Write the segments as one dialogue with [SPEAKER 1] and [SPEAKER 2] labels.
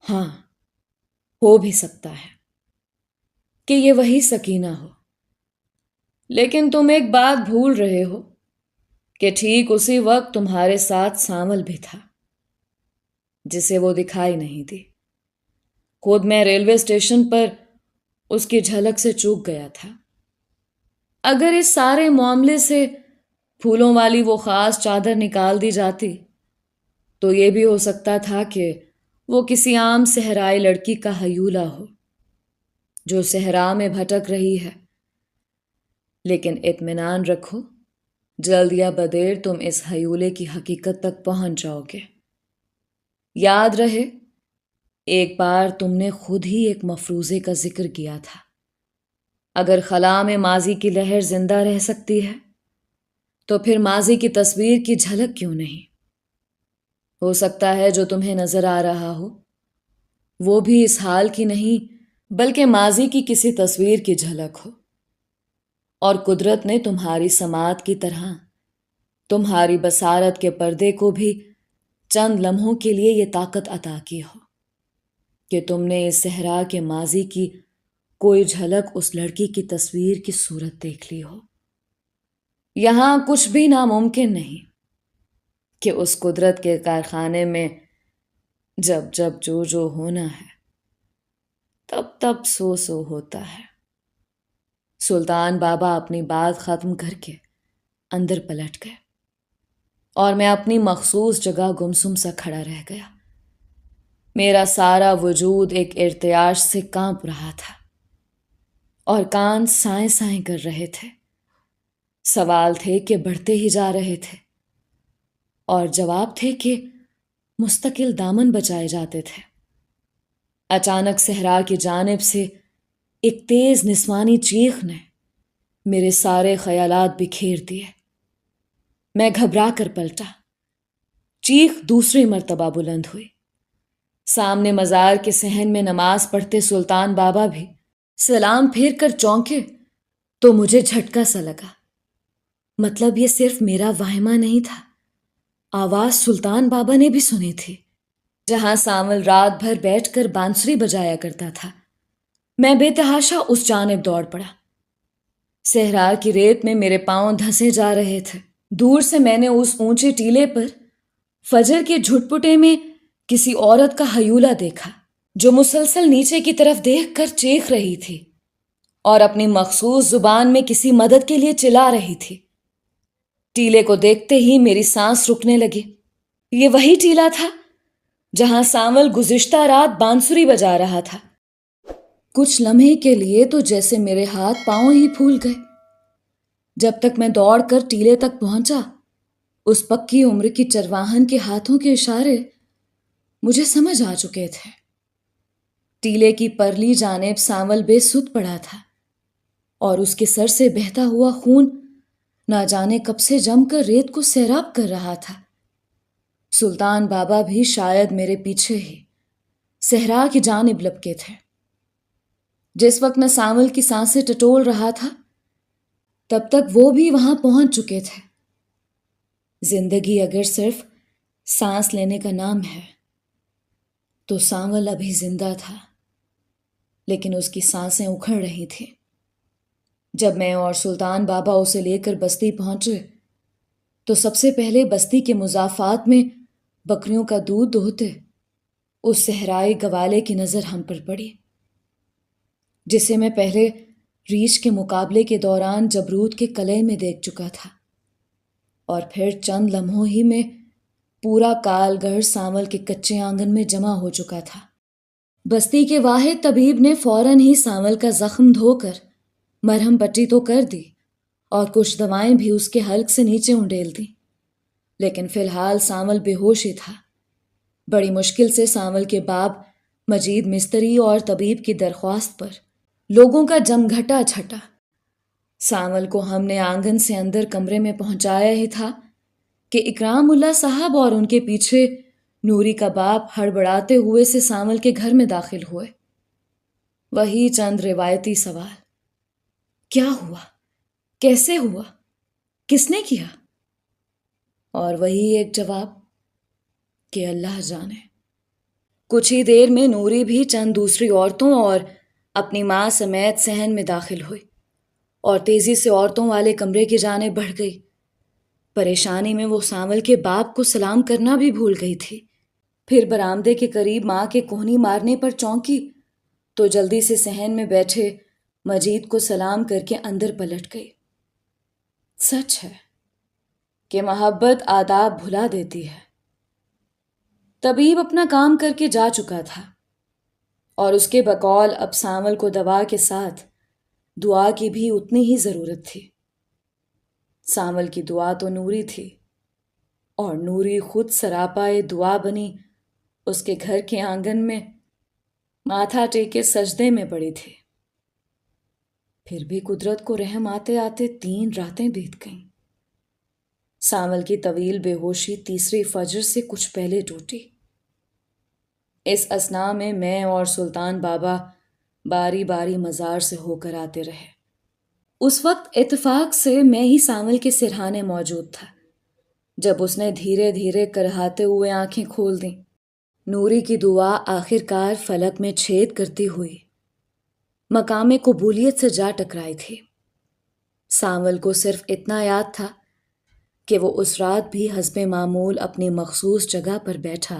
[SPEAKER 1] ہاں، ہو بھی سکتا ہے کہ یہ وہی سکینہ ہو، لیکن تم ایک بات بھول رہے ہو کہ ٹھیک اسی وقت تمہارے ساتھ سانول بھی تھا، جسے وہ دکھائی نہیں دی۔ خود میں ریلوے اسٹیشن پر اس کی جھلک سے چوک گیا تھا۔ اگر اس سارے معاملے سے پھولوں والی وہ خاص چادر نکال دی جاتی تو یہ بھی ہو سکتا تھا کہ وہ کسی عام صحرائی لڑکی کا ہیولہ ہو جو صحرا میں بھٹک رہی ہے۔ لیکن اطمینان رکھو، جلد یا بدیر تم اس ہیولے کی حقیقت تک پہنچ جاؤ گے۔ یاد رہے، ایک بار تم نے خود ہی ایک مفروضے کا ذکر کیا تھا، اگر خلا میں ماضی کی لہر زندہ رہ سکتی ہے تو پھر ماضی کی تصویر کی جھلک کیوں نہیں؟ ہو سکتا ہے جو تمہیں نظر آ رہا ہو وہ بھی اس حال کی نہیں بلکہ ماضی کی کسی تصویر کی جھلک ہو، اور قدرت نے تمہاری سماعت کی طرح تمہاری بصارت کے پردے کو بھی چند لمحوں کے لیے یہ طاقت عطا کی ہو کہ تم نے اس صحرا کے ماضی کی کوئی جھلک اس لڑکی کی تصویر کی صورت دیکھ لی ہو۔ یہاں کچھ بھی ناممکن نہیں کہ اس قدرت کے کارخانے میں جب جب جو ہونا ہے تب تب سو ہوتا ہے۔ سلطان بابا اپنی بات ختم کر کے اندر پلٹ گئے اور میں اپنی مخصوص جگہ گمسم سا کھڑا رہ گیا۔ میرا سارا وجود ایک ارتعاش سے کانپ رہا تھا اور کان سائیں سائیں کر رہے تھے۔ سوال تھے کہ بڑھتے ہی جا رہے تھے، اور جواب تھے کہ مستقل دامن بچائے جاتے تھے۔ اچانک صحرا کی جانب سے ایک تیز نسوانی چیخ نے میرے سارے خیالات بکھیر دیے۔ میں گھبرا کر پلٹا۔ چیخ دوسری مرتبہ بلند ہوئی۔ سامنے مزار کے صحن میں نماز پڑھتے سلطان بابا بھی سلام پھیر کر چونکے تو مجھے جھٹکا سا لگا۔ مطلب یہ صرف میرا واہمہ نہیں تھا، آواز سلطان بابا نے بھی سنی تھی۔ جہاں سانول رات بھر بیٹھ کر بانسری بجایا کرتا تھا، میں بے تحاشا اس جانب دوڑ پڑا۔ صحرا کی ریت میں میرے پاؤں دھسے جا رہے تھے۔ دور سے میں نے اس اونچے ٹیلے پر فجر کے جھٹپٹے میں کسی عورت کا ہیولہ دیکھا جو مسلسل نیچے کی طرف دیکھ کر چیخ رہی تھی اور اپنی مخصوص زبان میں کسی مدد کے لیے چلا رہی تھی۔ ٹیلے کو دیکھتے ہی میری سانس رکنے لگی۔ یہ وہی ٹیلا تھا جہاں سانول گزشتہ رات بانسری بجا رہا تھا۔ کچھ لمحے کے لیے تو جیسے میرے ہاتھ پاؤں ہی پھول گئے۔ جب تک میں دوڑ کر ٹیلے تک پہنچا، اس پکی عمر کی چرواہن کے ہاتھوں کے اشارے مجھے سمجھ آ چکے تھے۔ ٹیلے کی پرلی جانب سانول بے سدھ پڑا تھا اور اس کے سر سے بہتا ہوا خون نہ جانے کب سے جم کر ریت کو سیراب کر رہا تھا۔ سلطان بابا بھی شاید میرے پیچھے ہی صحرا کی جانب لپکے تھے۔ جس وقت میں سانول کی سانسیں ٹٹول رہا تھا تب تک وہ بھی وہاں پہنچ چکے تھے۔ زندگی اگر صرف سانس لینے کا نام ہے تو سانول ابھی زندہ تھا، لیکن اس کی سانسیں اکھڑ رہی تھیں۔ جب میں اور سلطان بابا اسے لے کر بستی پہنچے تو سب سے پہلے بستی کے مضافات میں بکریوں کا دودھ دوہتے اس صحرائی گوالے کی نظر ہم پر پڑی، جسے میں پہلے ریچھ کے مقابلے کے دوران جبروت کے قلعے میں دیکھ چکا تھا، اور پھر چند لمحوں ہی میں پورا کال گڑھ سانول کے کچے آنگن میں جمع ہو چکا تھا۔ بستی کے واحد طبیب نے فوراً ہی سانول کا زخم دھو کر مرہم پٹی تو کر دی اور کچھ دوائیں بھی اس کے حلق سے نیچے انڈیل دیں، لیکن فی الحال سانول بے ہوش ہی تھا۔ بڑی مشکل سے سانول کے باپ مجید مستری اور طبیب کی درخواست پر لوگوں کا جمگھٹا چھٹا۔ سانول کو ہم نے آنگن سے اندر کمرے میں پہنچایا ہی تھا کہ اکرام اللہ صاحب اور ان کے پیچھے نوری کا باپ ہڑبڑاتے ہوئے سے سانول کے گھر میں داخل ہوئے۔ وہی چند روایتی سوال: کیا ہوا؟ کیسے ہوا؟ کس نے کیا؟ اور وہی ایک جواب کہ اللہ جانے۔ کچھ ہی دیر میں نوری بھی چند دوسری عورتوں اور اپنی ماں سمیت صحن میں داخل ہوئی اور تیزی سے عورتوں والے کمرے کی جانب بڑھ گئی۔ پریشانی میں وہ سانول کے باپ کو سلام کرنا بھی بھول گئی تھی۔ پھر برآمدے کے قریب ماں کے کوہنی مارنے پر چونکی تو جلدی سے صحن میں بیٹھے مجید کو سلام کر کے اندر پلٹ گئی۔ سچ ہے کہ محبت آداب بھلا دیتی ہے۔ طبیب اپنا کام کر کے جا چکا تھا اور اس کے بقول اب سانول کو دوا کے ساتھ دعا کی بھی اتنی ہی ضرورت تھی۔ سانول کی دعا تو نوری تھی اور نوری خود سراپائے دعا بنی اس کے گھر کے آنگن میں ماتھا ٹیکے سجدے میں پڑی تھی۔ پھر بھی قدرت کو رحم آتے آتے 3 راتیں بیت گئیں۔ سانول کی طویل بے ہوشی تیسری فجر سے کچھ پہلے ٹوٹی۔ اس اثناء میں اور سلطان بابا باری باری مزار سے ہو کر آتے رہے۔ اس وقت اتفاق سے میں ہی سانول کے سرہانے موجود تھا جب اس نے دھیرے دھیرے کرہاتے ہوئے آنکھیں کھول دیں۔ نوری کی دعا آخر کار فلک میں چھید کرتی ہوئی مقام قبولیت سے جا ٹکرائی تھی۔ سانول کو صرف اتنا یاد تھا کہ وہ اس رات بھی حسب معمول اپنی مخصوص جگہ پر بیٹھا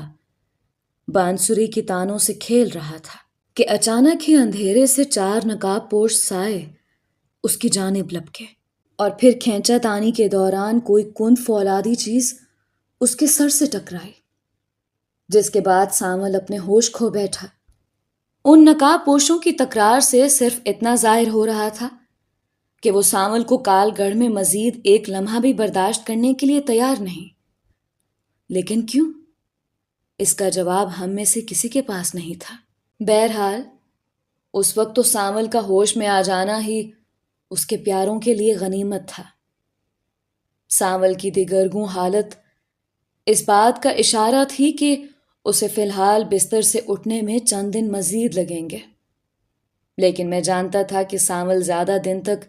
[SPEAKER 1] بانسری کی تانوں سے کھیل رہا تھا کہ اچانک ہی اندھیرے سے 4 نقاب پوش سائے اس کی جانب لپکے اور پھر کھینچا تانی کے دوران کوئی کند فولادی چیز اس کے سر سے ٹکرائی، جس کے بعد سانول اپنے ہوش کھو بیٹھا۔ ان نقاب پوشوں کی تکرار سے صرف اتنا ظاہر ہو رہا تھا کہ وہ سانول کو کال گڑھ میں مزید ایک لمحہ بھی برداشت کرنے کے لیے تیار نہیں۔ لیکن کیوں؟ اس کا جواب ہم میں سے کسی کے پاس نہیں تھا۔ بہرحال اس وقت تو سانول کا ہوش میں آ جانا ہی اس کے پیاروں کے لیے غنیمت تھا۔ سانول کی دیگرگوں حالت اس بات کا اشارہ تھی کہ اسے فی الحال بستر سے اٹھنے میں چند دن مزید لگیں گے، لیکن میں جانتا تھا کہ سانول زیادہ دن تک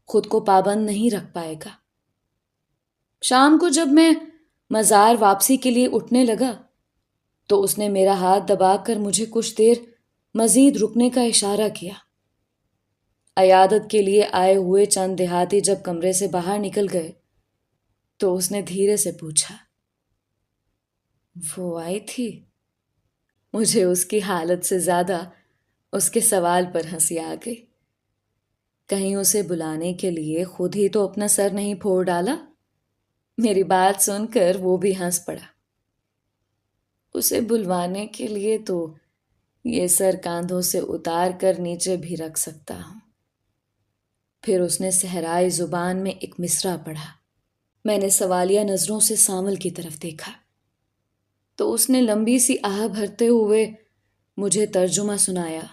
[SPEAKER 1] خود کو پابند نہیں رکھ پائے گا۔ شام کو جب میں مزار واپسی کے لیے اٹھنے لگا تو اس نے میرا ہاتھ دبا کر مجھے کچھ دیر مزید رکنے کا اشارہ کیا۔ عیادت کے لیے آئے ہوئے چند دیہاتی جب کمرے سے باہر نکل گئے تو اس نے دھیرے سے پوچھا، وہ آئی تھی؟ مجھے اس کی حالت سے زیادہ اس کے سوال پر ہنسی آ گئی۔ کہیں اسے بلانے کے لیے خود ہی تو اپنا سر نہیں پھوڑ ڈالا؟ میری بات سن کر وہ بھی ہنس پڑا۔ اسے بلوانے کے لیے تو یہ سر کاندھوں سے اتار کر نیچے بھی رکھ سکتا ہوں۔ پھر اس نے صحرائی زبان میں ایک مصرع پڑھا۔ میں نے سوالیہ نظروں سے سانول کی طرف دیکھا تو اس نے لمبی سی آہ بھرتے ہوئے مجھے ترجمہ سنایا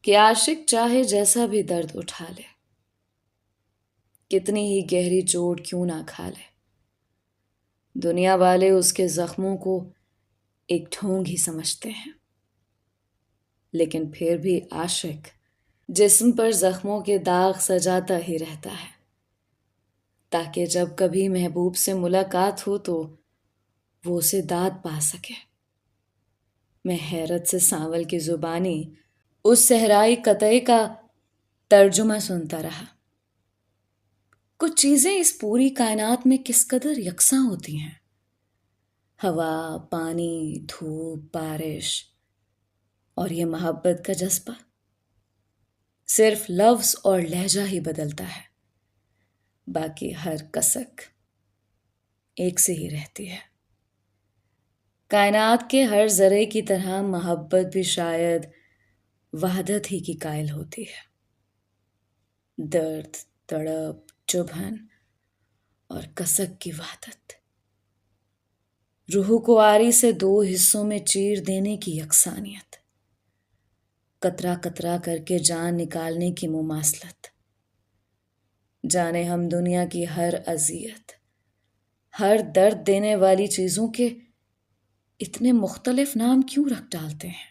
[SPEAKER 1] کہ عاشق چاہے جیسا بھی درد اٹھا لے، کتنی ہی گہری چوٹ کیوں نہ کھا لے، دنیا والے اس کے زخموں کو ایک ڈھونگ ہی سمجھتے ہیں، لیکن پھر بھی عاشق جسم پر زخموں کے داغ سجاتا ہی رہتا ہے تاکہ جب کبھی محبوب سے ملاقات ہو تو وہ اسے داد پا سکے۔ میں حیرت سے سانول کی زبانی اس صحرائی قطعے کا ترجمہ سنتا رہا۔ کچھ چیزیں اس پوری کائنات میں کس قدر یکساں ہوتی ہیں، ہوا، پانی، دھوپ، بارش، اور یہ محبت کا جذبہ صرف لفظ اور لہجہ ہی بدلتا ہے، باقی ہر کسک ایک سے ہی رہتی ہے۔ کائنات کے ہر ذرے کی طرح محبت بھی شاید وحدت ہی کی قائل ہوتی ہے، درد، تڑپ، چبھن اور کسک کی وحدت، روح کو آری سے 2 حصوں میں چیر دینے کی یکسانیت، قطرہ قطرہ کر کے جان نکالنے کی مماثلت۔ جانے ہم دنیا کی ہر اذیت، ہر درد دینے والی چیزوں کے اتنے مختلف نام کیوں رکھ ڈالتے ہیں؟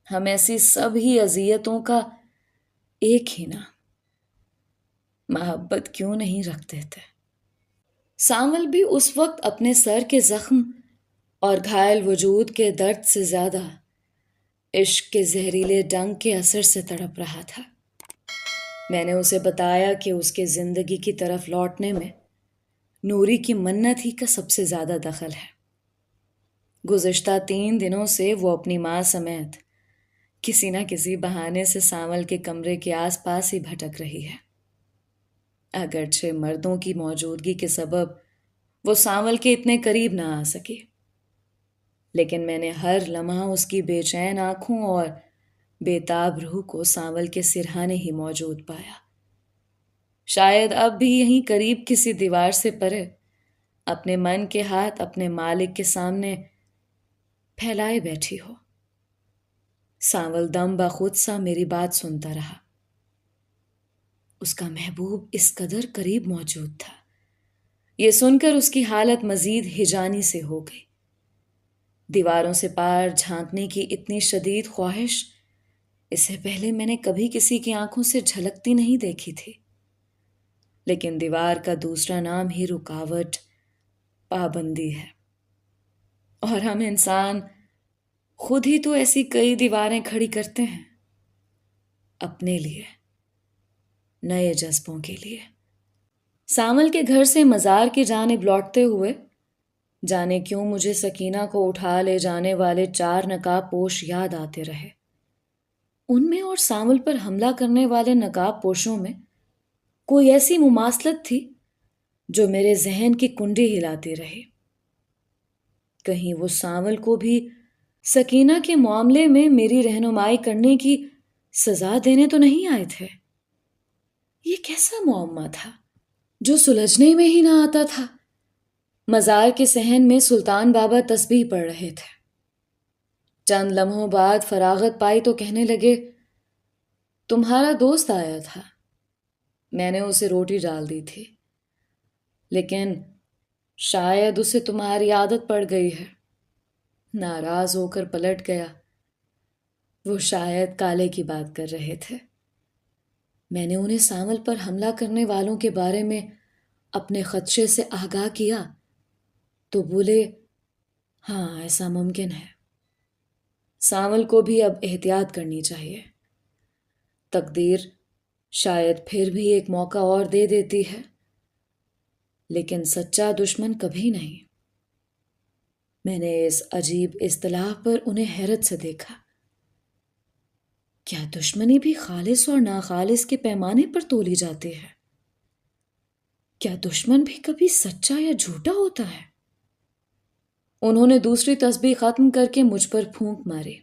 [SPEAKER 1] ہم ایسی سب ہی اذیتوں کا ایک ہی نام محبت کیوں نہیں رکھ دیتے؟ سانول بھی اس وقت اپنے سر کے زخم اور گھائل وجود کے درد سے زیادہ عشق کے زہریلے ڈنگ کے اثر سے تڑپ رہا تھا۔ میں نے اسے بتایا کہ اس کے زندگی کی طرف لوٹنے میں نوری کی منت ہی کا سب سے زیادہ دخل ہے۔ گزشتہ 3 دنوں سے وہ اپنی ماں سمیت کسی نہ کسی بہانے سے سانول کے کمرے کے آس پاس ہی بھٹک رہی ہے۔ اگرچہ مردوں کی موجودگی کے سبب وہ سانول کے اتنے قریب نہ آ سکی، لیکن میں نے ہر لمحہ اس کی بے چین آنکھوں اور بے تاب روح کو سانول کے سرہانے ہی موجود پایا۔ شاید اب بھی یہیں قریب کسی دیوار سے پرے اپنے من کے ہاتھ اپنے مالک کے سامنے پھیلائے بیٹھی ہو۔ سانول دم بخود سا میری بات سنتا رہا۔ اس کا محبوب اس قدر قریب موجود تھا، یہ سن کر اس کی حالت مزید ہجانی سے ہو گئی۔ دیواروں سے پار جھانکنے کی اتنی شدید خواہش اس سے پہلے میں نے کبھی کسی کی آنکھوں سے جھلکتی نہیں دیکھی تھی، لیکن دیوار کا دوسرا نام ہی رکاوٹ، پابندی ہے، اور ہم انسان خود ہی تو ایسی کئی دیواریں کھڑی کرتے ہیں، اپنے لیے، نئے جذبوں کے لیے۔ سانول کے گھر سے مزار کی جانب لوٹتے ہوئے جانے کیوں مجھے سکینہ کو اٹھا لے جانے والے 4 نقاب پوش یاد آتے رہے۔ ان میں اور سانول پر حملہ کرنے والے نقاب پوشوں میں کوئی ایسی مماثلت تھی جو میرے ذہن کی کنڈی ہلاتی رہی۔ کہیں وہ سانول کو بھی سکینہ کے معاملے میں میری رہنمائی کرنے کی سزا دینے تو نہیں آئے تھے؟ یہ کیسا معمہ تھا جو سلجھنے میں ہی نہ آتا تھا؟ مزار کے صحن میں سلطان بابا تسبیح پڑھ رہے تھے۔ چند لمحوں بعد فراغت پائی تو کہنے لگے، تمہارا دوست آیا تھا۔ میں نے اسے روٹی ڈال دی تھی، لیکن شاید اسے تمہاری عادت پڑ گئی ہے۔ ناراض ہو کر پلٹ گیا۔ وہ شاید کالے کی بات کر رہے تھے۔ میں نے انہیں سانول پر حملہ کرنے والوں کے بارے میں اپنے خدشے سے آگاہ کیا تو بولے، ہاں ایسا ممکن ہے۔ سانول کو بھی اب احتیاط کرنی چاہیے۔ تقدیر شاید پھر بھی ایک موقع اور دے دیتی ہے، لیکن سچا دشمن کبھی نہیں۔ میں نے اس عجیب اصطلاح پر انہیں حیرت سے دیکھا۔ کیا دشمنی بھی خالص اور ناخالص کے پیمانے پر تولی جاتی ہے؟ کیا دشمن بھی کبھی سچا یا جھوٹا ہوتا ہے؟ انہوں نے دوسری تسبیح ختم کر کے مجھ پر پھونک ماری۔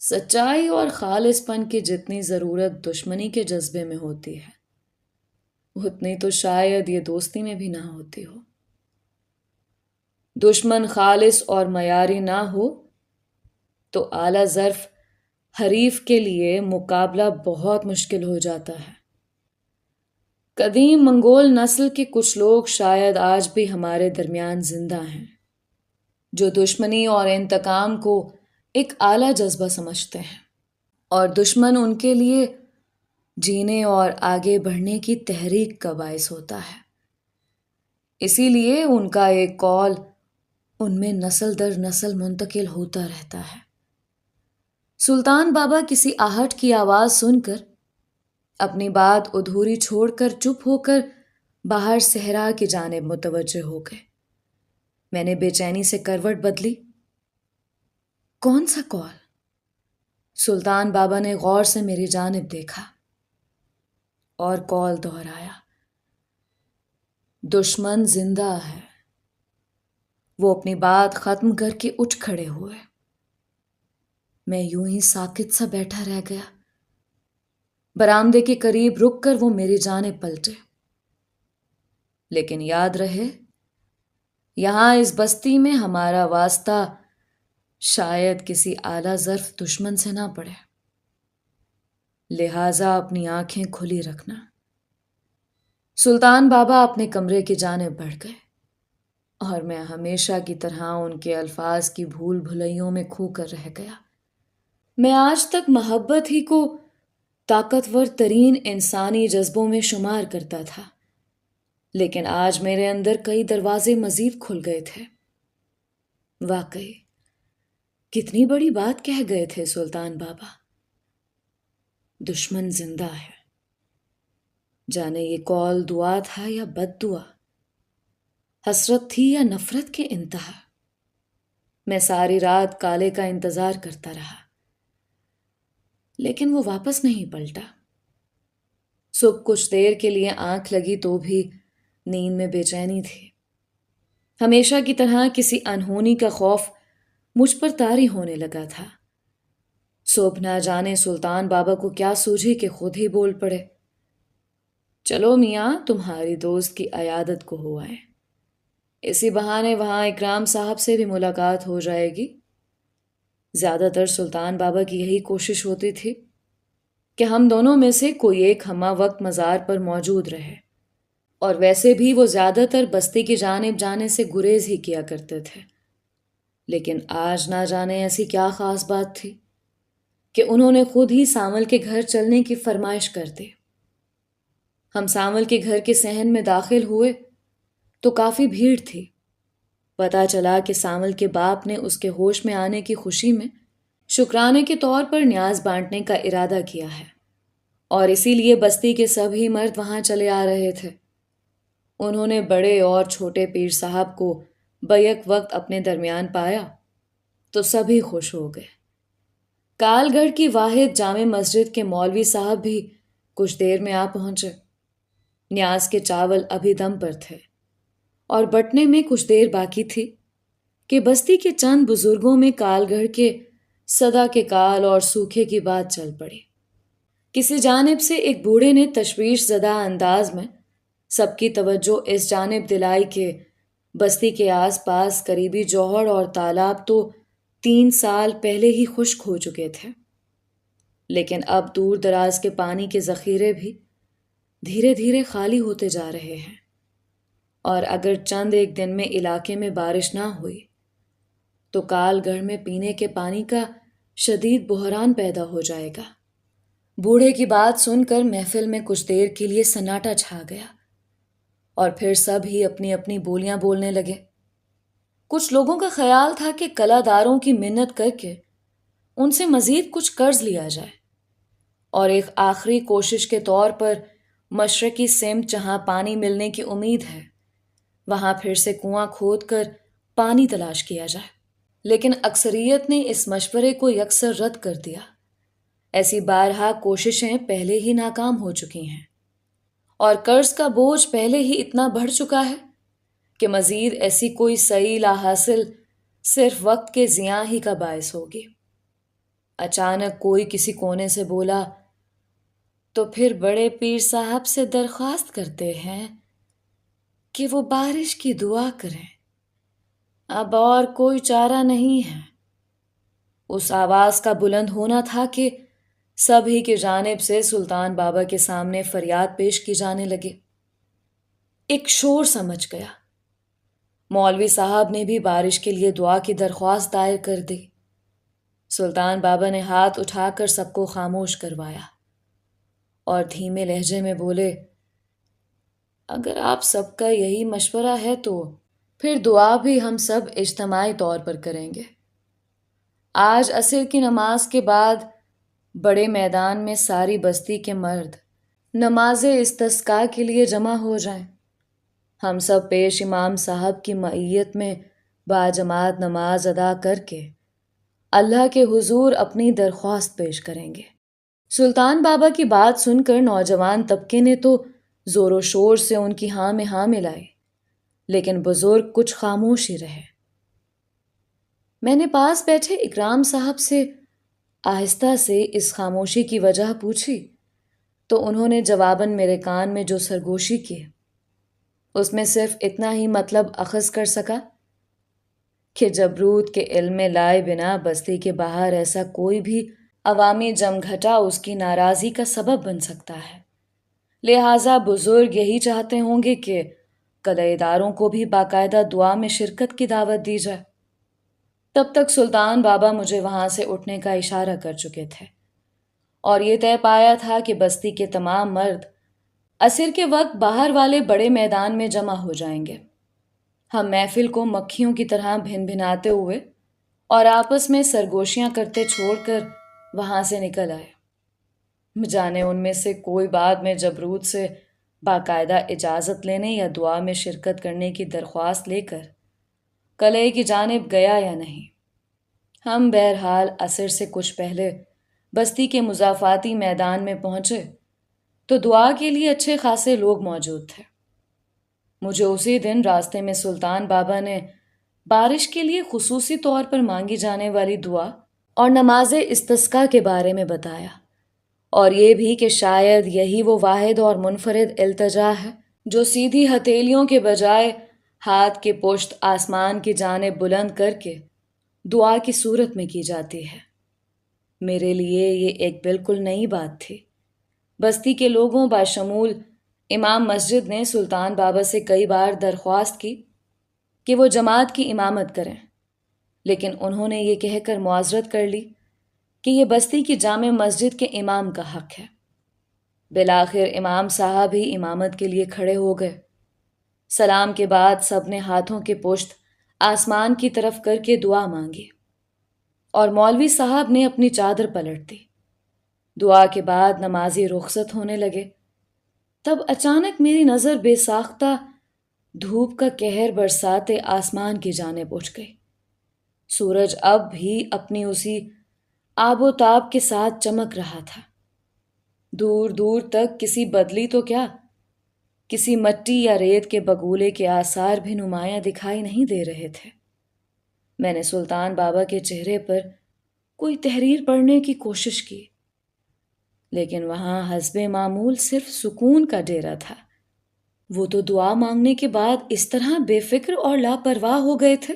[SPEAKER 1] سچائی اور خالص پن کی جتنی ضرورت دشمنی کے جذبے میں ہوتی ہے، اتنی تو شاید یہ دوستی میں بھی نہ ہوتی ہو۔ دشمن خالص اور معیاری نہ ہو تو اعلیٰ ظرف حریف کے لیے مقابلہ بہت مشکل ہو جاتا ہے۔ قدیم منگول نسل کے کچھ لوگ شاید آج بھی ہمارے درمیان زندہ ہیں، جو دشمنی اور انتقام کو ایک اعلیٰ جذبہ سمجھتے ہیں، اور دشمن ان کے لیے جینے اور آگے بڑھنے کی تحریک کا باعث ہوتا ہے۔ اسی لیے ان کا ایک قول ان میں نسل در نسل منتقل ہوتا رہتا ہے۔ سلطان بابا کسی آہٹ کی آواز سن کر اپنی بات ادھوری چھوڑ کر چپ ہو کر باہر صحرا کی جانب متوجہ ہو گئے۔ میں نے بے چینی سے کروٹ بدلی۔ کون سا قول؟ سلطان بابا نے غور سے میری جانب دیکھا اور قول دہرایا، دشمن زندہ ہے۔ وہ اپنی بات ختم کر کے اٹھ کھڑے ہوئے۔ میں یوں ہی ساکت سا بیٹھا رہ گیا۔ برآمدے کے قریب رک کر وہ میری جانب پلٹے۔ لیکن یاد رہے، یہاں اس بستی میں ہمارا واسطہ شاید کسی اعلیٰ ظرف دشمن سے نہ پڑے، لہٰذا اپنی آنکھیں کھلی رکھنا۔ سلطان بابا اپنے کمرے کی جانب بڑھ گئے، اور میں ہمیشہ کی طرح ان کے الفاظ کی بھول بھلائیوں میں کھو کر رہ گیا۔ میں آج تک محبت ہی کو طاقتور ترین انسانی جذبوں میں شمار کرتا تھا، لیکن آج میرے اندر کئی دروازے مزید کھل گئے تھے۔ واقعی کتنی بڑی بات کہہ گئے تھے سلطان بابا. دشمن زندہ ہے. جانے یہ قول دعا تھا یا بد دعا، حسرت تھی یا نفرت کے انتہا. میں ساری رات کالے کا انتظار کرتا رہا، لیکن وہ واپس نہیں پلٹا. صبح کچھ دیر کے لیے آنکھ لگی تو بھی نیند میں بے چینی تھی. ہمیشہ کی طرح کسی انہونی کا خوف مجھ پر طاری ہونے لگا تھا. صبح نہ جانے سلطان بابا کو کیا سوجھی کہ خود ہی بول پڑے، چلو میاں تمہاری دوست کی عیادت کو ہو آئے، اسی بہانے وہاں اکرام صاحب سے بھی ملاقات ہو جائے گی. زیادہ تر سلطان بابا کی یہی کوشش ہوتی تھی کہ ہم دونوں میں سے کوئی ایک ہمہ وقت مزار پر موجود رہے، اور ویسے بھی وہ زیادہ تر بستی کی جانب جانے سے گریز ہی کیا کرتے تھے. لیکن آج نہ جانے ایسی کیا خاص بات تھی کہ انہوں نے خود ہی سانول کے گھر چلنے کی فرمائش کر دی. ہم سانول کے گھر کے صحن میں داخل ہوئے تو کافی بھیڑ تھی. پتہ چلا کہ سانول کے باپ نے اس کے ہوش میں آنے کی خوشی میں شکرانے کے طور پر نیاز بانٹنے کا ارادہ کیا ہے، اور اسی لیے بستی کے سبھی مرد وہاں چلے آ رہے تھے. انہوں نے بڑے اور چھوٹے پیر صاحب کو بیک وقت اپنے درمیان پایا تو سبھی خوش ہو گئے. کال گڑھ کی واحد جامع مسجد کے مولوی صاحب بھی کچھ دیر میں آ پہنچے. نیاز کے چاول ابھی دم پر تھے اور بٹنے میں کچھ دیر باقی تھی کہ بستی کے چند بزرگوں میں کال گڑھ کے صدا کے کال اور سوکھے کی بات چل پڑی. کسی جانب سے ایک بوڑھے نے تشویش زدہ انداز میں سب کی توجہ اس جانب دلائی کہ بستی کے آس پاس قریبی جوہر اور تالاب تو 3 سال پہلے ہی خشک ہو چکے تھے، لیکن اب دور دراز کے پانی کے ذخیرے بھی دھیرے دھیرے خالی ہوتے جا رہے ہیں، اور اگر چند ایک دن میں علاقے میں بارش نہ ہوئی تو کال گڑھ میں پینے کے پانی کا شدید بحران پیدا ہو جائے گا. بوڑھے کی بات سن کر محفل میں کچھ دیر کے لیے سناٹا چھا گیا، اور پھر سب ہی اپنی اپنی بولیاں بولنے لگے. کچھ لوگوں کا خیال تھا کہ قلعہ داروں کی منت کر کے ان سے مزید کچھ قرض لیا جائے، اور ایک آخری کوشش کے طور پر مشرقی سمت جہاں پانی ملنے کی امید ہے وہاں پھر سے کنواں کھود کر پانی تلاش کیا جائے. لیکن اکثریت نے اس مشورے کو یکسر رد کر دیا. ایسی بارہا کوششیں پہلے ہی ناکام ہو چکی ہیں، اور قرض کا بوجھ پہلے ہی اتنا بڑھ چکا ہے کہ مزید ایسی کوئی صحیح لا حاصل صرف وقت کے ضیاع ہی کا باعث ہوگی. اچانک کوئی کسی کونے سے بولا، تو پھر بڑے پیر صاحب سے درخواست کرتے ہیں کہ وہ بارش کی دعا کریں، اب اور کوئی چارہ نہیں ہے. اس آواز کا بلند ہونا تھا کہ سب ہی کی جانب سے سلطان بابا کے سامنے فریاد پیش کی جانے لگے. ایک شور سمجھ گیا. مولوی صاحب نے بھی بارش کے لیے دعا کی درخواست دائر کر دی. سلطان بابا نے ہاتھ اٹھا کر سب کو خاموش کروایا اور دھیمے لہجے میں بولے، اگر آپ سب کا یہی مشورہ ہے تو پھر دعا بھی ہم سب اجتماعی طور پر کریں گے. آج عصر کی نماز کے بعد بڑے میدان میں ساری بستی کے مرد نماز استسقاء کے لیے جمع ہو جائیں. ہم سب پیش امام صاحب کی معیت میں باجماعت نماز ادا کر کے اللہ کے حضور اپنی درخواست پیش کریں گے. سلطان بابا کی بات سن کر نوجوان طبقے نے تو زور و شور سے ان کی ہاں میں ہاں ملائی، لیکن بزرگ کچھ خاموش ہی رہے. میں نے پاس بیٹھے اکرام صاحب سے آہستہ سے اس خاموشی کی وجہ پوچھی تو انہوں نے جواباً میرے کان میں جو سرگوشی کی اس میں صرف اتنا ہی مطلب اخذ کر سکا کہ جبروت کے علم میں لائے بنا بستی کے باہر ایسا کوئی بھی عوامی جمگھٹا اس کی ناراضی کا سبب بن سکتا ہے، لہٰذا بزرگ یہی چاہتے ہوں گے کہ قلعہ داروں کو بھی باقاعدہ دعا میں شرکت کی دعوت دی جائے. تب تک سلطان بابا مجھے وہاں سے اٹھنے کا اشارہ کر چکے تھے، اور یہ طے پایا تھا کہ بستی کے تمام مرد عصر کے وقت باہر والے بڑے میدان میں جمع ہو جائیں گے. ہم محفل کو مکھیوں کی طرح بھن بھناتے ہوئے اور آپس میں سرگوشیاں کرتے چھوڑ کر وہاں سے نکل آئے۔ جانے ان میں سے کوئی بعد میں جبروت سے باقاعدہ اجازت لینے یا دعا میں شرکت کرنے کی درخواست لے کر قلعے کی جانب گیا یا نہیں۔ ہم بہرحال عصر سے کچھ پہلے بستی کے مضافاتی میدان میں پہنچے تو دعا کے لیے اچھے خاصے لوگ موجود تھے۔ مجھے اسی دن راستے میں سلطان بابا نے بارش کے لیے خصوصی طور پر مانگی جانے والی دعا اور نماز استسقاء کے بارے میں بتایا، اور یہ بھی کہ شاید یہی وہ واحد اور منفرد التجا ہے جو سیدھی ہتھیلیوں کے بجائے ہاتھ کے پشت آسمان کی جانب بلند کر کے دعا کی صورت میں کی جاتی ہے۔ میرے لیے یہ ایک بالکل نئی بات تھی۔ بستی کے لوگوں بشمول امام مسجد نے سلطان بابا سے کئی بار درخواست کی کہ وہ جماعت کی امامت کریں، لیکن انہوں نے یہ کہہ کر معذرت کر لی کہ یہ بستی کی جامع مسجد کے امام کا حق ہے۔ بالآخر امام صاحب ہی امامت کے لیے کھڑے ہو گئے۔ سلام کے بعد سب نے ہاتھوں کے پشت آسمان کی طرف کر کے دعا مانگی، اور مولوی صاحب نے اپنی چادر پلٹ دی۔ دعا کے بعد نمازی رخصت ہونے لگے، تب اچانک میری نظر بے ساختہ دھوپ کا قہر برساتے آسمان کی جانب اٹھ گئی۔ سورج اب بھی اپنی اسی آب و تاب کے ساتھ چمک رہا تھا۔ دور دور تک کسی بدلی تو کیا، کسی مٹی یا ریت کے بگولے کے آثار بھی نمایاں دکھائی نہیں دے رہے تھے۔ میں نے سلطان بابا کے چہرے پر کوئی تحریر پڑھنے کی کوشش کی، لیکن وہاں حسب معمول صرف سکون کا ڈیرا تھا۔ وہ تو دعا مانگنے کے بعد اس طرح بے فکر اور لاپرواہ ہو گئے تھے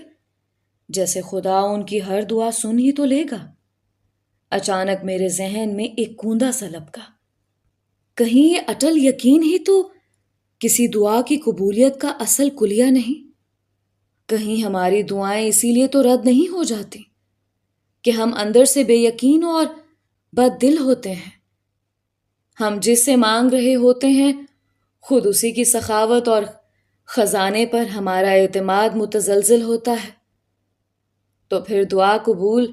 [SPEAKER 1] جیسے خدا ان کی ہر دعا سن ہی تو لے گا۔ اچانک میرے ذہن میں ایک کوندہ سا لپکا، کہیں یہ اٹل یقین ہی تو کسی دعا کی قبولیت کا اصل کلیہ نہیں؟ کہیں ہماری دعائیں اسی لیے تو رد نہیں ہو جاتی کہ ہم اندر سے بے یقین اور بد دل ہوتے ہیں؟ ہم جس سے مانگ رہے ہوتے ہیں خود اسی کی سخاوت اور خزانے پر ہمارا اعتماد متزلزل ہوتا ہے، تو پھر دعا قبول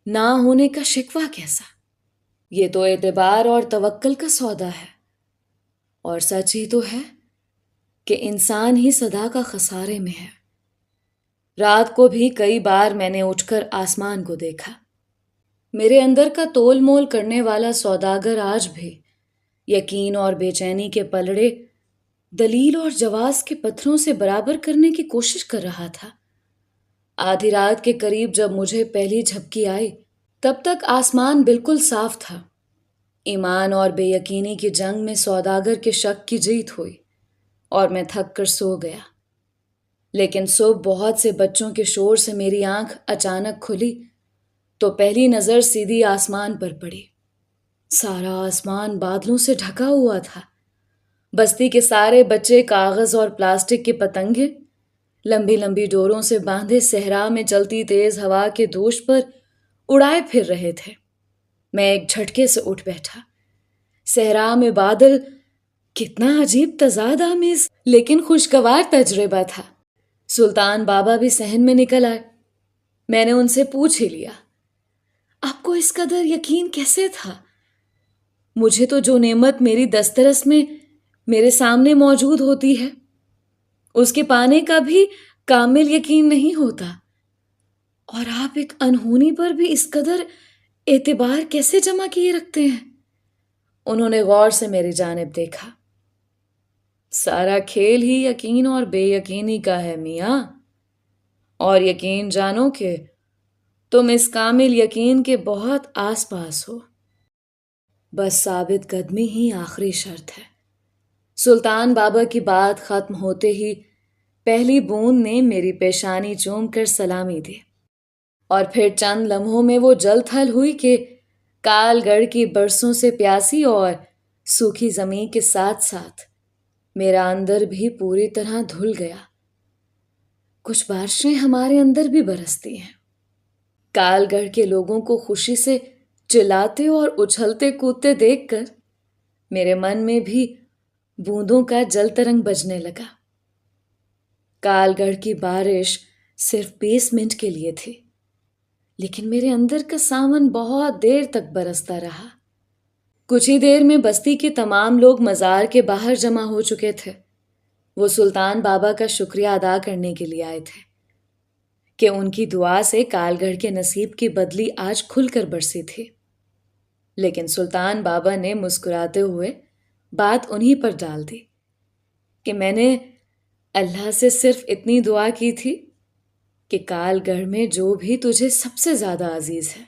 [SPEAKER 1] نہ ہونے کا شکوہ کیسا؟ یہ تو اعتبار اور توکل کا سودا ہے، اور سچ ہی تو ہے کہ انسان ہی صدا کا خسارے میں ہے۔ رات کو بھی کئی بار میں نے اٹھ کر آسمان کو دیکھا۔ میرے اندر کا تول مول کرنے والا سوداگر آج بھی یقین اور بے چینی کے پلڑے دلیل اور جواز کے پتھروں سے برابر کرنے کی کوشش کر رہا تھا۔ آدھی رات کے قریب جب مجھے پہلی جھپکی آئی تب تک آسمان بالکل صاف تھا۔ ایمان اور بے یقینی کی جنگ میں سوداگر کے شک کی جیت ہوئی اور میں تھک کر سو گیا۔ لیکن صبح بہت سے بچوں کے شور سے میری آنکھ اچانک کھلی تو پہلی نظر سیدھی آسمان پر پڑی۔ سارا آسمان بادلوں سے ڈھکا ہوا تھا۔ بستی کے سارے بچے کاغذ اور پلاسٹک کے پتنگے لمبی لمبی ڈوروں سے باندھے صحرا میں چلتی تیز ہوا کے دوش پر اڑائے پھر رہے تھے۔ میں ایک جھٹکے سے اٹھ بیٹھا۔ صحرا میں بادل کتنا عجیب تضاد آمیز لیکن خوشگوار تجربہ تھا۔ سلطان بابا بھی صحن میں نکل آئے۔ میں نے ان سے پوچھ ہی لیا، آپ کو اس قدر یقین کیسے تھا؟ مجھے تو جو نعمت میری دسترس میں میرے سامنے موجود ہوتی ہے اس کے پانے کا بھی کامل یقین نہیں ہوتا، اور آپ ایک انہونی پر بھی اس قدر اعتبار کیسے جمع کیے رکھتے ہیں؟ انہوں نے غور سے میری جانب دیکھا۔ سارا کھیل ہی یقین اور بے یقینی کا ہے میاں، اور یقین جانو کہ تم اس کامل یقین کے بہت آس پاس ہو، بس ثابت قدمی ہی آخری شرط ہے۔ سلطان بابا کی بات ختم ہوتے ہی پہلی بوند نے میری پیشانی چوم کر سلامی دی، اور پھر چند لمحوں میں وہ جل تھل ہوئی کہ کال گڑھ کی برسوں سے پیاسی اور سوکھی زمین کے ساتھ ساتھ میرا اندر بھی پوری طرح دھل گیا۔ کچھ بارشیں ہمارے اندر بھی برستی ہیں۔ کال گڑھ کے لوگوں کو خوشی سے چلاتے اور اچھلتے کودتے دیکھ کر میرے من میں بھی بوندوں کا جل ترنگ بجنے لگا۔ کال گڑھ کی بارش صرف 20 منٹ کے لیے تھی، لیکن میرے اندر کا ساون بہت دیر تک برستا رہا۔ کچھ ہی دیر میں بستی کے تمام لوگ مزار کے باہر جمع ہو چکے تھے۔ وہ سلطان بابا کا شکریہ ادا کرنے کے لیے آئے تھے کہ ان کی دعا سے کال گڑھ کے نصیب کی بدلی آج کھل کر برسی تھی۔ لیکن سلطان بابا نے مسکراتے ہوئے بات انہی پر ڈال دی کہ میں نے اللہ سے صرف اتنی دعا کی تھی کہ کال گڑھ میں جو بھی تجھے سب سے زیادہ عزیز ہے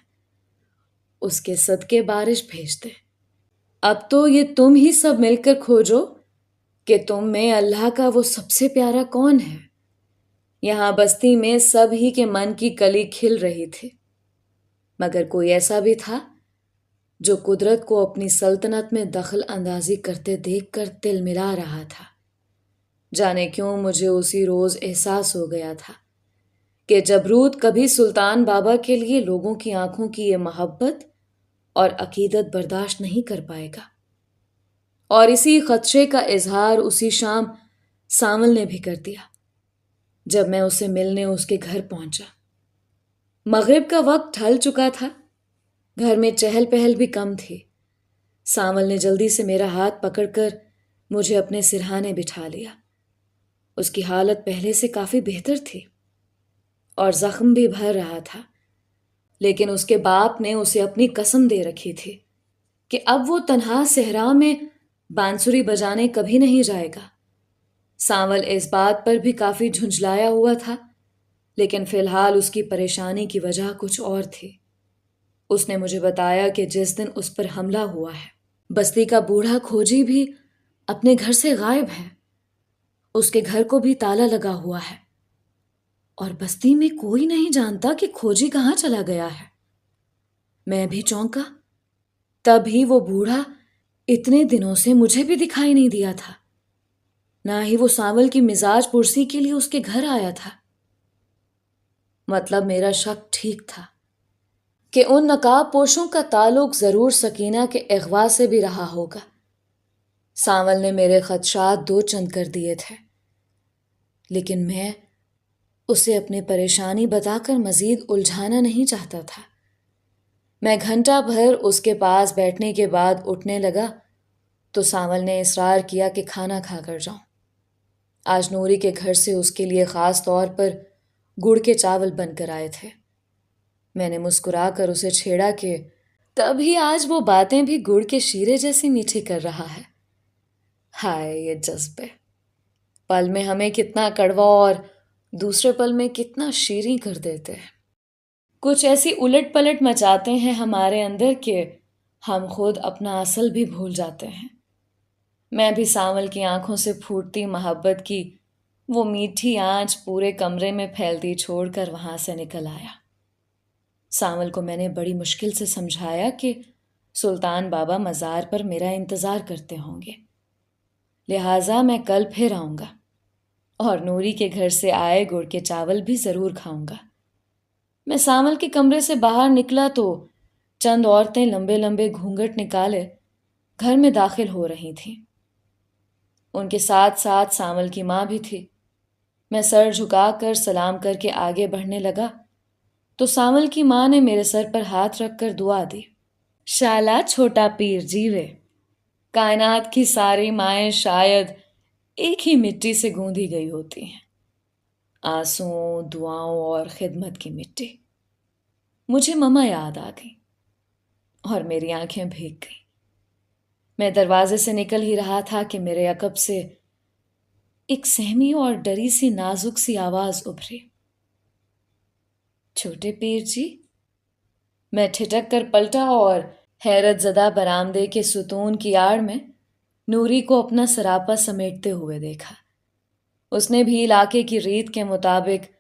[SPEAKER 1] اس کے صدقے بارش بھیج دے۔ اب تو یہ تم ہی سب مل کر کھوجو کہ تم میں اللہ کا وہ سب سے پیارا کون ہے۔ یہاں بستی میں سب ہی کے من کی کلی کھل رہی تھی، مگر کوئی ایسا بھی تھا جو قدرت کو اپنی سلطنت میں دخل اندازی کرتے دیکھ کر تل ملا رہا تھا۔ جانے کیوں مجھے اسی روز احساس ہو گیا تھا کہ جبروت کبھی سلطان بابا کے لیے لوگوں کی آنکھوں کی یہ محبت اور عقیدت برداشت نہیں کر پائے گا، اور اسی خدشے کا اظہار اسی شام سانول نے بھی کر دیا جب میں اسے ملنے اس کے گھر پہنچا۔ مغرب کا وقت ڈھل چکا تھا، گھر میں چہل پہل بھی کم تھی۔ سانول نے جلدی سے میرا ہاتھ پکڑ کر مجھے اپنے سرہانے بٹھا لیا۔ اس کی حالت پہلے سے کافی بہتر تھی اور زخم بھی بھر رہا تھا، لیکن اس کے باپ نے اسے اپنی قسم دے رکھی تھی کہ اب وہ تنہا صحرا میں بانسری بجانے کبھی نہیں جائے گا۔ سانول اس بات پر بھی کافی جھنجھلایا ہوا تھا، لیکن فی الحال اس کی پریشانی کی وجہ کچھ اور تھی۔ اس نے مجھے بتایا کہ جس دن اس پر حملہ ہوا ہے، بستی کا بوڑھا کھوجی بھی اپنے گھر سے غائب ہے۔ اس کے گھر کو بھی تالا لگا ہوا ہے اور بستی میں کوئی نہیں جانتا کہ کھوجی کہاں چلا گیا ہے۔ میں بھی چونکا، تبھی وہ بوڑھا اتنے دنوں سے مجھے بھی دکھائی نہیں دیا تھا، نہ ہی وہ سانول کی مزاج پرسی کے لیے اس کے گھر آیا تھا۔ مطلب میرا شک ٹھیک تھا کہ ان نقاب پوشوں کا تعلق ضرور سکینہ کے اغوا سے بھی رہا ہوگا۔ سانول نے میرے خدشات دو چند کر دیے تھے، لیکن میں اسے اپنی پریشانی بتا کر مزید الجھانا نہیں چاہتا تھا۔ میں گھنٹہ بھر اس کے پاس بیٹھنے کے بعد اٹھنے لگا تو سانول نے اصرار کیا کہ کھانا کھا کر جاؤں۔ آج نوری کے گھر سے اس کے لیے خاص طور پر گڑ کے چاول بن کر آئے تھے۔ میں نے مسکرا کر اسے چھیڑا کہ تبھی آج وہ باتیں بھی گڑ کے شیرے جیسی میٹھی کر رہا ہے۔ ہائے یہ جذبے، پل میں ہمیں کتنا کڑوا اور دوسرے پل میں کتنا شیریں کر دیتے ہیں۔ کچھ ایسی الٹ پلٹ مچاتے ہیں ہمارے اندر کہ ہم خود اپنا اصل بھی بھول جاتے ہیں۔ میں بھی سانول کی آنکھوں سے پھوٹتی محبت کی وہ میٹھی آنچ پورے کمرے میں پھیلتی چھوڑ کر وہاں سے نکل آیا۔ سانول کو میں نے بڑی مشکل سے سمجھایا کہ سلطان بابا مزار پر میرا انتظار کرتے ہوں گے، لہٰذا میں کل پھر آؤں گا اور نوری کے گھر سے آئے گڑ کے چاول بھی ضرور کھاؤں گا۔ میں سانول کے کمرے سے باہر نکلا تو چند عورتیں لمبے لمبے گھونگھٹ نکالے گھر میں داخل ہو رہی تھیں۔ ان کے ساتھ ساتھ سانول کی ماں بھی تھی۔ میں سر جھکا کر سلام کر کے آگے بڑھنے لگا تو سانول کی ماں نے میرے سر پر ہاتھ رکھ کر دعا دی۔ شالا چھوٹا پیر جیوے، کائنات کی ساری مائیں شاید ایک ہی مٹی سے گوندھی گئی ہوتی ہیں، آنسوؤں، دعاؤں اور خدمت کی مٹی۔ مجھے مما یاد آ گئی اور میری آنکھیں بھیگ گئیں۔ میں دروازے سے نکل ہی رہا تھا کہ میرے عقب سے ایک سہمی اور ڈری سی نازک سی آواز ابھری، چھوٹے پیر جی۔ میں ٹھٹک کر پلٹا اور حیرت زدہ برآمدے کے ستون کی آڑ میں نوری کو اپنا سراپا سمیٹتے ہوئے دیکھا۔ اس نے بھی علاقے کی ریت کے مطابق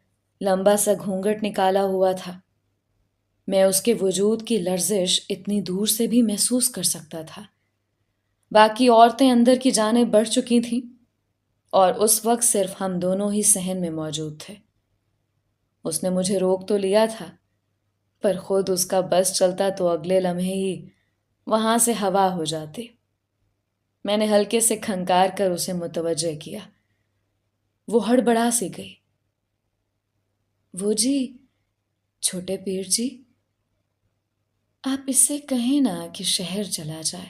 [SPEAKER 1] لمبا سا گھونگھٹ نکالا ہوا تھا۔ میں اس کے وجود کی لرزش اتنی دور سے بھی محسوس کر سکتا تھا۔ باقی عورتیں اندر کی جانب بڑھ چکی تھیں اور اس وقت صرف ہم دونوں ہی صحن میں موجود تھے۔ اس نے مجھے روک تو لیا تھا، پر خود اس کا بس چلتا تو اگلے لمحے ہی وہاں سے ہوا ہو جاتی۔ میں نے ہلکے سے کھنکار کر اسے متوجہ کیا۔ وہ ہڑبڑا سے گئی۔ وہ جی، چھوٹے پیر جی، آپ اس سے کہیں نا کہ شہر چلا جائے،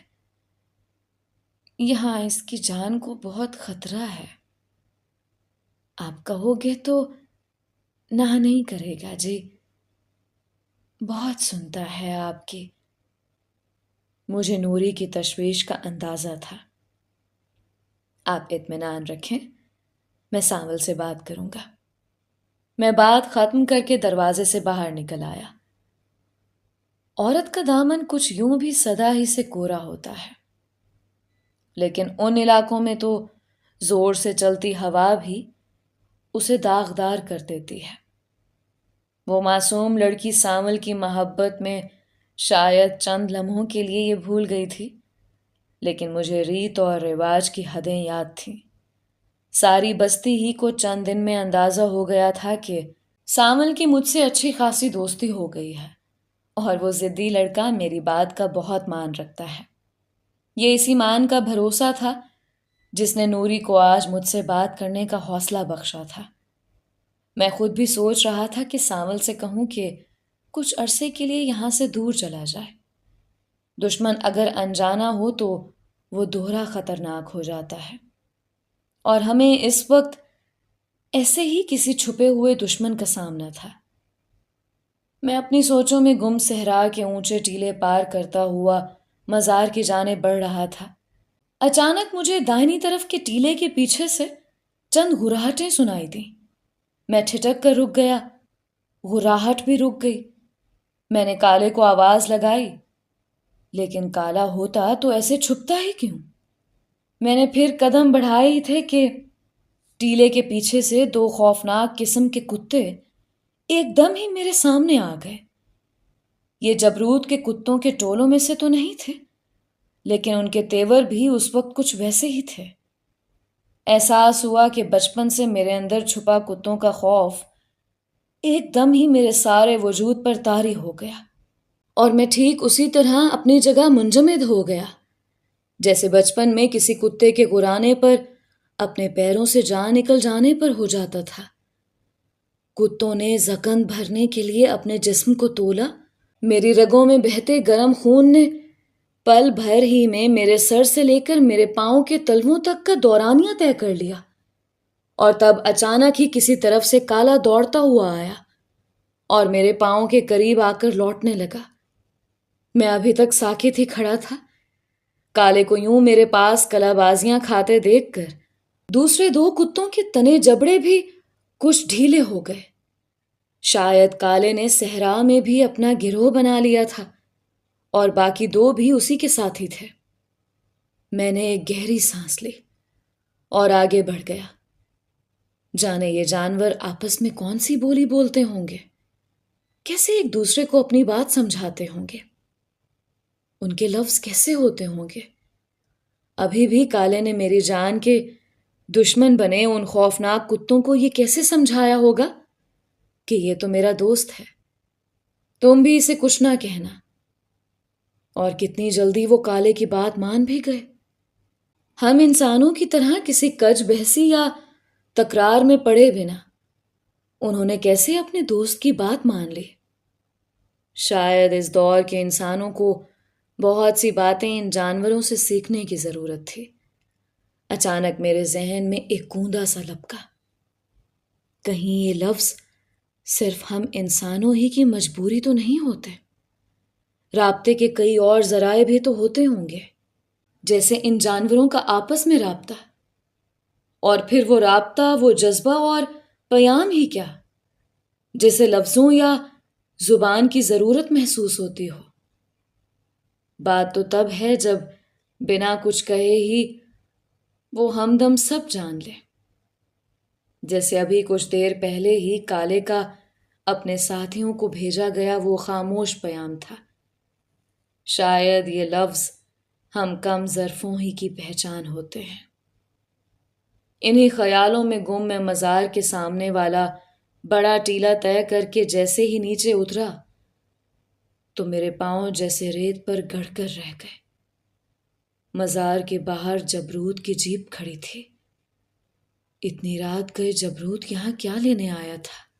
[SPEAKER 1] یہاں اس کی جان کو بہت خطرہ ہے۔ آپ کہو گے تو نہ نہیں کرے گا جی، بہت سنتا ہے آپ کی۔ مجھے نوری کی تشویش کا اندازہ تھا۔ آپ اطمینان رکھیں، میں سانول سے بات کروں گا۔ میں بات ختم کر کے دروازے سے باہر نکل آیا۔ عورت کا دامن کچھ یوں بھی سدا ہی سے کوڑا ہوتا ہے، لیکن ان علاقوں میں تو زور سے چلتی ہوا بھی اسے داغدار کر دیتی ہے۔ وہ معصوم لڑکی سانول کی محبت میں شاید چند لمحوں کے لیے یہ بھول گئی تھی، لیکن مجھے ریت اور رواج کی حدیں یاد تھیں۔ ساری بستی ہی کو چند دن میں اندازہ ہو گیا تھا کہ سانول کی مجھ سے اچھی خاصی دوستی ہو گئی ہے، اور وہ ضدی لڑکا میری بات کا بہت مان رکھتا ہے۔ یہ اسی مان کا بھروسہ تھا جس نے نوری کو آج مجھ سے بات کرنے کا حوصلہ بخشا تھا۔ میں خود بھی سوچ رہا تھا کہ سانول سے کہوں کہ کچھ عرصے کے لیے یہاں سے دور چلا جائے۔ دشمن اگر انجانا ہو تو وہ دوہرا خطرناک ہو جاتا ہے، اور ہمیں اس وقت ایسے ہی کسی چھپے ہوئے دشمن کا سامنا تھا۔ میں اپنی سوچوں میں گم صحرا کے اونچے ٹیلے پار کرتا ہوا مزار کی جانب بڑھ رہا تھا۔ اچانک مجھے دائنی طرف کے ٹیلے کے پیچھے سے چند گھراہٹیں سنائی دیں۔ میں ٹھٹک کر رک گیا، گھراہٹ بھی رک گئی۔ میں نے کالے کو آواز لگائی، لیکن کالا ہوتا تو ایسے چھپتا ہی کیوں؟ میں نے پھر قدم بڑھائے ہی تھے کہ ٹیلے کے پیچھے سے دو خوفناک قسم کے کتے ایک دم ہی میرے سامنے آ گئے۔ یہ جبروت کے کتوں کے ٹولوں میں سے تو نہیں تھے، لیکن ان کے تیور بھی اس وقت کچھ ویسے ہی تھے۔ احساس ہوا کہ بچپن سے میرے اندر چھپا کتوں کا خوف ایک دم ہی میرے سارے وجود پر طاری ہو گیا، اور میں ٹھیک اسی طرح اپنی جگہ منجمد ہو گیا جیسے بچپن میں کسی کتے کے گرانے پر اپنے پیروں سے جان نکل جانے پر ہو جاتا تھا۔ کتوں نے زکند بھرنے کے لیے اپنے جسم کو تولا۔ میری رگوں میں بہتے گرم خون نے پل بھر ہی میں میرے سر سے لے کر میرے پاؤں کے تلووں تک کا دورانیہ طے کر لیا، اور تب اچانک ہی کسی طرف سے کالا دوڑتا ہوا آیا اور میرے پاؤں کے قریب آ کر لوٹنے لگا۔ میں ابھی تک ساکت ہی کھڑا تھا، کالے کو یوں میرے پاس کلا بازیاں کھاتے دیکھ کر دوسرے دو کتوں کے تنے جبڑے بھی کچھ ڈھیلے ہو گئے۔ شاید کالے نے صحرا میں بھی اپنا گروہ بنا لیا تھا، اور باقی دو بھی اسی کے ساتھی تھے۔ میں نے ایک گہری سانس لی اور آگے بڑھ گیا۔ جانے یہ جانور آپس میں کون سی بولی بولتے ہوں گے، کیسے ایک دوسرے کو اپنی بات سمجھاتے ہوں گے، ان کے لفظ کیسے ہوتے ہوں گے۔ ابھی بھی کالے نے میری جان کے دشمن بنے ان خوفناک کتوں کو یہ کیسے سمجھایا ہوگا کہ یہ تو میرا دوست ہے، تم بھی اسے کچھ نہ کہنا۔ اور کتنی جلدی وہ کالے کی بات مان بھی گئے۔ ہم انسانوں کی طرح کسی کج بحثی یا تکرار میں پڑے بنا انہوں نے کیسے اپنے دوست کی بات مان لی۔ شاید اس دور کے انسانوں کو بہت سی باتیں ان جانوروں سے سیکھنے کی ضرورت تھی۔ اچانک میرے ذہن میں ایک گوندا سا لپکا، کہیں یہ لفظ صرف ہم انسانوں ہی کی مجبوری تو نہیں ہوتے، رابطے کے کئی اور ذرائع بھی تو ہوتے ہوں گے، جیسے ان جانوروں کا آپس میں رابطہ، اور پھر وہ رابطہ، وہ جذبہ اور پیام ہی کیا جسے لفظوں یا زبان کی ضرورت محسوس ہوتی ہو۔ بات تو تب ہے جب بنا کچھ کہے ہی وہ ہمدم سب جان لے، جیسے ابھی کچھ دیر پہلے ہی کالے کا اپنے ساتھیوں کو بھیجا گیا وہ خاموش پیام تھا۔ شاید یہ لفظ ہم کم ظرفوں ہی کی پہچان ہوتے ہیں۔ انہی خیالوں میں گم میں مزار کے سامنے والا بڑا ٹیلا طے کر کے جیسے ہی نیچے اترا تو میرے پاؤں جیسے ریت پر گڑ کر رہ گئے۔ مزار کے باہر جبروت کی جیپ کھڑی تھی۔ اتنی رات گئے جبروت یہاں کیا لینے آیا تھا؟